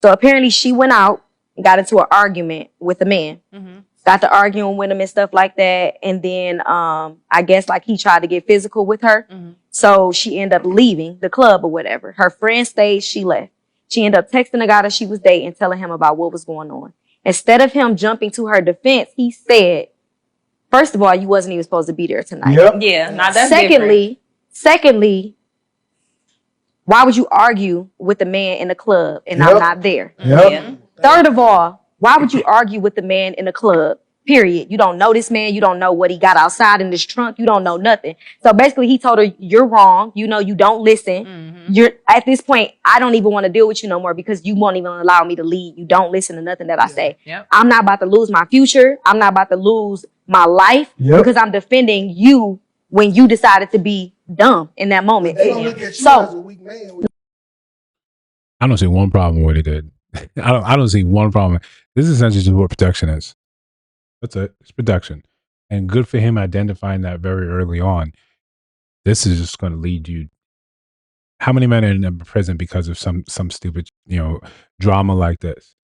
So apparently she went out and got into an argument with a man. Got to arguing with him and stuff like that. And then I guess like he tried to get physical with her. So she ended up leaving the club or whatever. Her friend stayed, she left. She ended up texting the guy that she was dating, telling him about what was going on. Instead of him jumping to her defense, he said, first of all, you wasn't even supposed to be there tonight. Yep. Yeah, now that's Secondly, why would you argue with a man in the club and I'm not there? Yeah. Third of all, why would you argue with the man in the club? Period. You don't know this man. You don't know what he got outside in this trunk. You don't know nothing. So basically he told her, you're wrong. You know, you don't listen. You're at this point, I don't even want to deal with you no more because you won't even allow me to lead. You don't listen to nothing that I say. I'm not about to lose my future. I'm not about to lose my life because I'm defending you when you decided to be dumb in that moment. So I don't see one problem with what he did. I don't see one problem. This is essentially just what protection is. That's it. It's protection. And good for him identifying that very early on. This is just going to lead you. How many men are in prison because of some stupid, drama like this?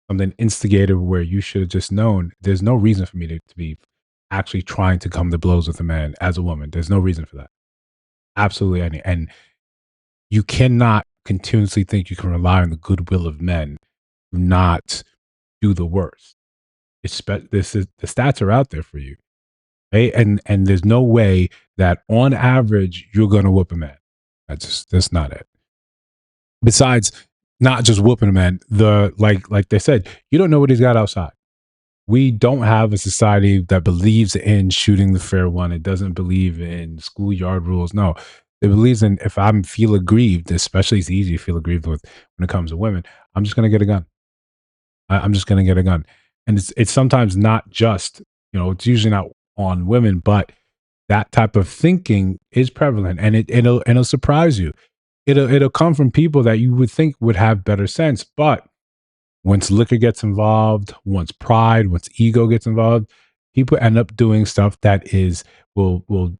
Something instigated where you should have just known there's no reason for me to be actually trying to come to blows with a man as a woman. There's no reason for that. Absolutely any. And you cannot continuously think you can rely on the goodwill of men to not do the worst. The stats are out there for you, right? And there's no way that on average you're going to whoop a man. That's not it. Besides, not just whooping a man, like they said, you don't know what he's got outside. We don't have a society that believes in shooting the fair one. It doesn't believe in schoolyard rules. No, it believes in if I feel aggrieved, especially it's easy to feel aggrieved with when it comes to women. I'm just going to get a gun. I'm just going to get a gun. And it's sometimes not just, it's usually not on women, but that type of thinking is prevalent and it'll surprise you. It'll come from people that you would think would have better sense. But once liquor gets involved, once pride, once ego gets involved, people end up doing stuff that will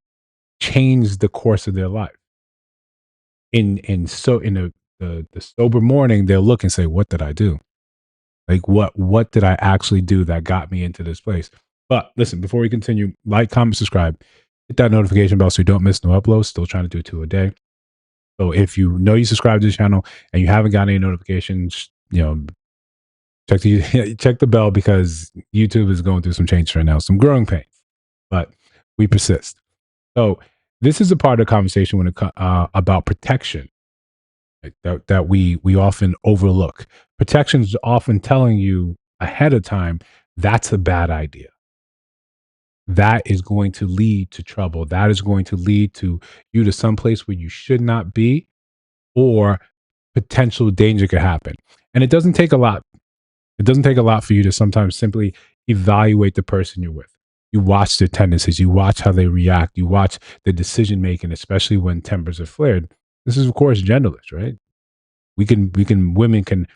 change the course of their life. In the sober morning, they'll look and say, what did I do? Like what did I actually do that got me into this place? But listen, before we continue, like, comment, subscribe, hit that notification bell so you don't miss no uploads. Still trying to do 2 a day. So if you know you subscribe to the channel and you haven't got any notifications, check the bell because YouTube is going through some changes right now, some growing pains, but we persist. So this is a part of the conversation when about protection. That we often overlook. Protection is often telling you ahead of time that's a bad idea. That is going to lead to trouble. That is going to lead to you to some place where you should not be, or potential danger could happen. And it doesn't take a lot. It doesn't take a lot for you to sometimes simply evaluate the person you're with. You watch their tendencies. You watch how they react. You watch the decision making, especially when tempers are flared. This is, of course, genderless, right? Women can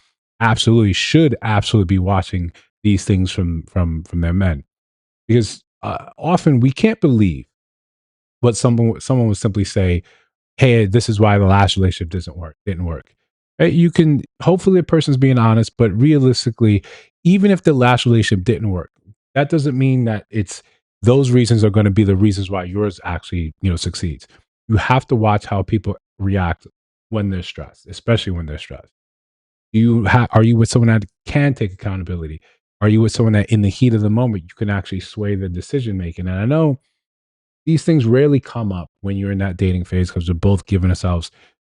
should absolutely be watching these things from their men, because often we can't believe what someone would simply say, hey, this is why the last relationship didn't work. Right? You can, hopefully a person's being honest, but realistically, even if the last relationship didn't work, that doesn't mean that those reasons are going to be the reasons why yours actually, succeeds. You have to watch how people react when they're stressed, especially when they're stressed. Are you with someone that can take accountability? Are you with someone that in the heat of the moment, you can actually sway the decision making? And I know these things rarely come up when you're in that dating phase because we're both giving ourselves,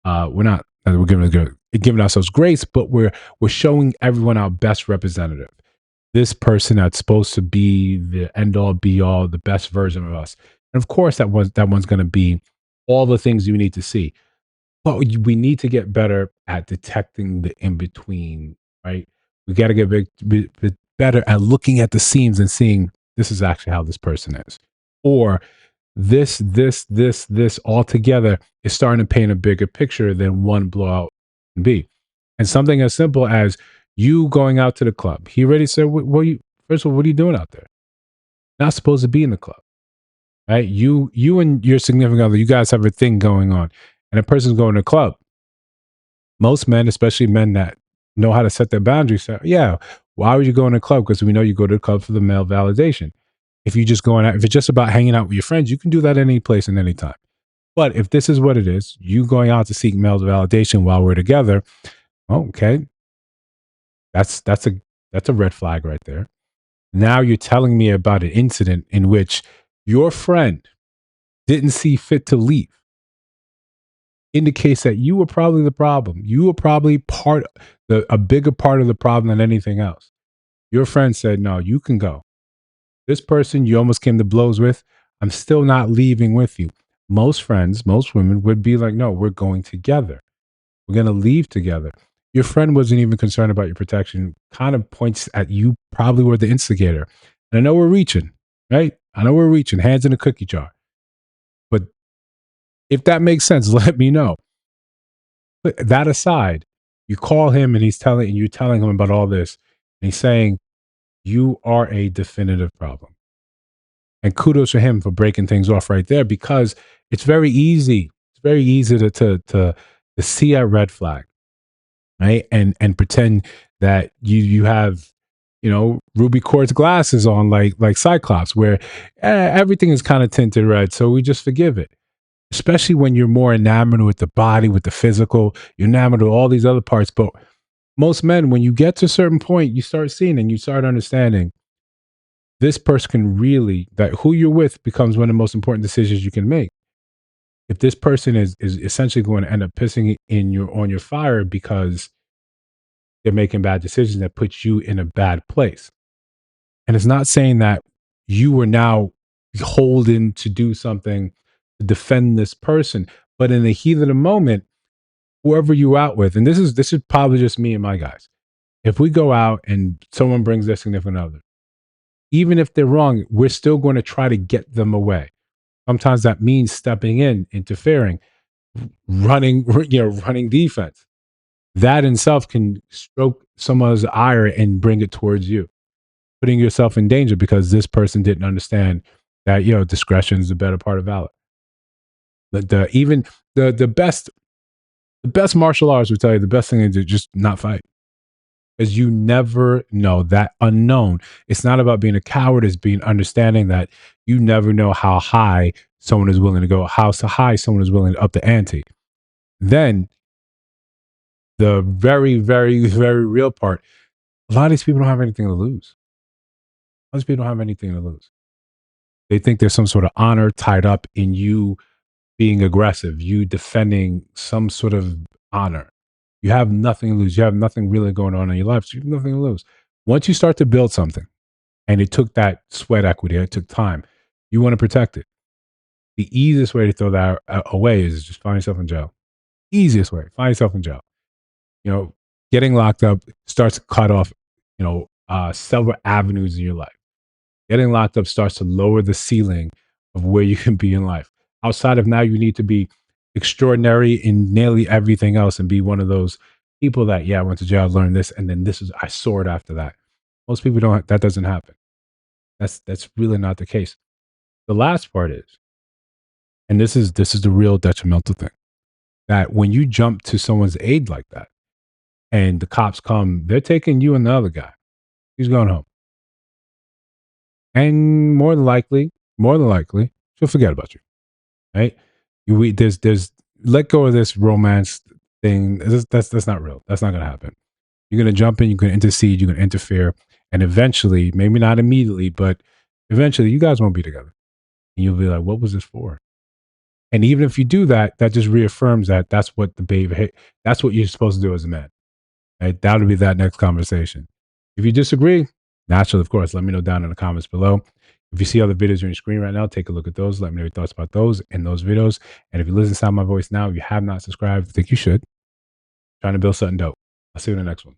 we're giving ourselves grace, but we're showing everyone our best representative. This person that's supposed to be the end all be all, the best version of us. And of course, that one's going to be all the things you need to see. But we need to get better at detecting the in between, right? We got to get bit better at looking at the seams and seeing this is actually how this person is, or this all together is starting to paint a bigger picture than one blowout can be. And something as simple as you going out to the club. He already said, first of all, what are you doing out there? Not supposed to be in the club, right? You and your significant other, you guys have a thing going on, and a person's going to the club. Most men, especially men that know how to set their boundaries. So, yeah, why would you go in a club? Because we know you go to the club for the male validation. If you just going out, if it's just about hanging out with your friends, you can do that any place and any time. But if this is what it is, you going out to seek male validation while we're together, okay, that's a red flag right there. Now you're telling me about an incident in which your friend didn't see fit to leave. Indicates that you were probably the problem. You were probably a bigger part of the problem than anything else. Your friend said, "No, you can go." This person you almost came to blows with, I'm still not leaving with you. Most friends, most women would be like, "No, we're going together. We're going to leave together." Your friend wasn't even concerned about your protection. Kind of points at you probably were the instigator. And I know we're reaching, right? I know we're reaching, hands in a cookie jar. But if that makes sense, let me know. But that aside, you call him and you're telling him about all this, and he's saying, you are a definitive problem. And kudos for him for breaking things off right there, because it's very easy. It's very easy to see a red flag, right? And pretend that you have, ruby quartz glasses on, like Cyclops, where everything is kind of tinted red, so we just forgive it. Especially when you're more enamored with the body, with the physical, you're enamored with all these other parts. But most men, when you get to a certain point, you start seeing and you start understanding this person can really, that who you're with becomes one of the most important decisions you can make. If this person is essentially going to end up pissing on your fire because they're making bad decisions that put you in a bad place. And it's not saying that you were now beholden to do something to defend this person, but in the heat of the moment, whoever you out with, and this is probably just me and my guys. If we go out and someone brings their significant other, even if they're wrong, we're still going to try to get them away. Sometimes that means stepping in, interfering, running, running defense. That in itself can stroke someone's ire and bring it towards you, putting yourself in danger because this person didn't understand that discretion is the better part of valor. But even the best martial arts would tell you the best thing is to just not fight, because you never know that unknown. It's not about being a coward; it's being understanding that you never know how high someone is willing to go, how high someone is willing to up the ante. Then the very, very, very real part: a lot of these people don't have anything to lose. A lot of these people don't have anything to lose. They think there's some sort of honor tied up in you being aggressive, you defending some sort of honor. You have nothing to lose. You have nothing really going on in your life. So you have nothing to lose. Once you start to build something, and it took that sweat equity, it took time, you want to protect it. The easiest way to throw that away is just find yourself in jail. Easiest way, find yourself in jail. Getting locked up starts to cut off, several avenues in your life. Getting locked up starts to lower the ceiling of where you can be in life. Outside of now, you need to be extraordinary in nearly everything else and be one of those people that, I went to jail, learned this, and then I soared after that. Most people don't, that doesn't happen. That's really not the case. The last part is, and this is the real detrimental thing, that when you jump to someone's aid like that and the cops come, they're taking you and the other guy. He's going home. And more than likely, she'll forget about you. Right? There's let go of this romance thing. That's not real. That's not gonna happen. You're gonna jump in, you're gonna intercede, you're gonna interfere, and eventually, maybe not immediately, but eventually you guys won't be together. And you'll be like, what was this for? And even if you do that, that just reaffirms that that's what that's what you're supposed to do as a man. Right? That'll be that next conversation. If you disagree, naturally, of course, let me know down in the comments below. If you see other videos on your screen right now, take a look at those. Let me know your thoughts about those and those videos. And if you listen to my voice now, if you have not subscribed, I think you should. Trying to build something dope. I'll see you in the next one.